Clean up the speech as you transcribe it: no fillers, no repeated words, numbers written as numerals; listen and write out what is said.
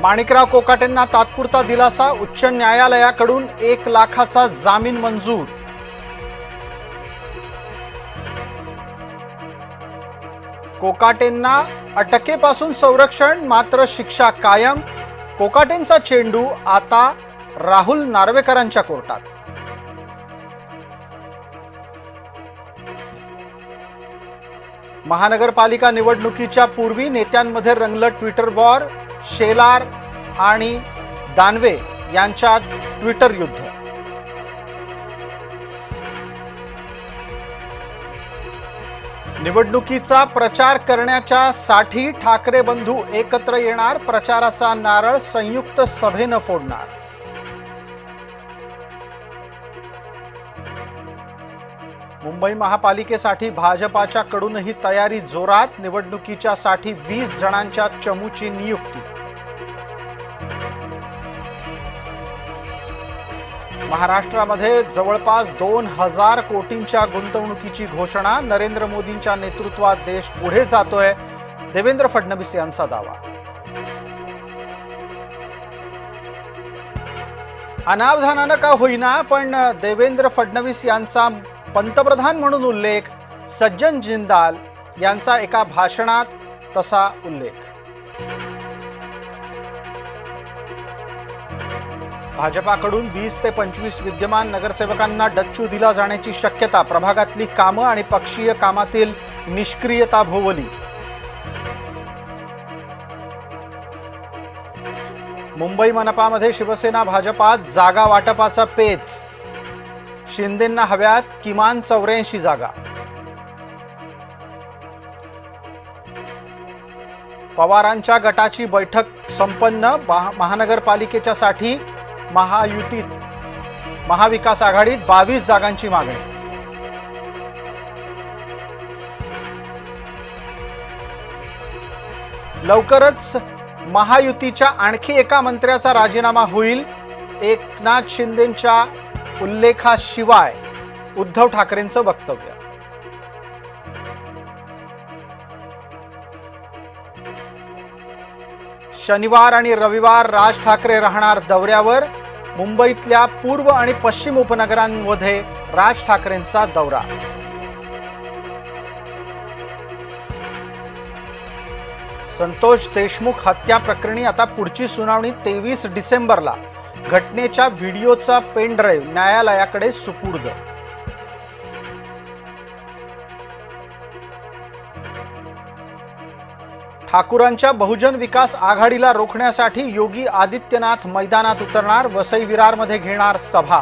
माणिकराव कोकाटेंना तात्पुरता दिलासा, उच्च न्यायालयाकडून 1 लाखाचा जामीन मंजूर. कोकाटेंना अटकेपासून संरक्षण, मात्र शिक्षा कायम. कोकाटेंचा चेंडू आता राहुल नार्वेकरांच्या कोर्टात. महानगरपालिका निवडणुकीच्या पूर्वी नेत्यांमध्ये रंगलं ट्विटर वॉर. शेलार आणि दानवे यांच्यात ट्विटर युद्ध. निवडणुकीचा प्रचार करण्याच्या साठी ठाकरे बंधू एकत्र येणार. प्रचाराचा नारळ संयुक्त सभेनं फोडणार. मुंबई महापालिकेसाठी भाजपाच्या कडूनही तयारी जोरात. निवडणुकीच्या साठी 20 जणांच्या चमूची नियुक्ती. महाराष्ट्रामध्ये जवळपास 2000 कोटींच्या गुंतवणुकीची घोषणा. नरेंद्र मोदींच्या नेतृत्वात देश पुढे जातोय, देवेंद्र फडणवीस यांचा दावा. अनावधानानं का होईना पण देवेंद्र फडणवीस यांचा पंतप्रधान म्हणून उल्लेख. सज्जन जिंदाल यांचा एका भाषणात तसा उल्लेख. भाजपाकडून 20 ते 25 विद्यमान नगरसेवकांना डच्चू दिला जाण्याची शक्यता. प्रभागातली कामं आणि पक्षीय कामातील निष्क्रियता भोवली. मुंबई मनपामध्ये शिवसेना भाजपात जागा वाटपाचा पेच. शिंदेंना हव्यात किमान 84 जागा. पवारांच्या गटाची बैठक संपन्न. महानगरपालिकेच्या साठी महाविकास आघाडीत 22 जागांची मागणी. लवकरच महायुतीच्या आणखी एका मंत्र्याचा राजीनामा होईल. एकनाथ शिंदेंच्या उल्लेखाशिवाय उद्धव ठाकरेंचं वक्तव्य. शनिवार आणि रविवार राज ठाकरे राहणार दौऱ्यावर. मुंबईतल्या पूर्व आणि पश्चिम उपनगरांमध्ये राज ठाकरेंचा दौरा. संतोष देशमुख हत्या प्रकरणी आता पुढची सुनावणी 23 डिसेंबरला. घटनेच्या व्हिडिओचा पेन ड्राईव्ह न्यायालयाकडे सुपूर्द. ठाकूरांच्या बहुजन विकास आघाडीला रोखण्यासाठी योगी आदित्यनाथ मैदानात उतरणार. वसई विरारमध्ये घेणार सभा.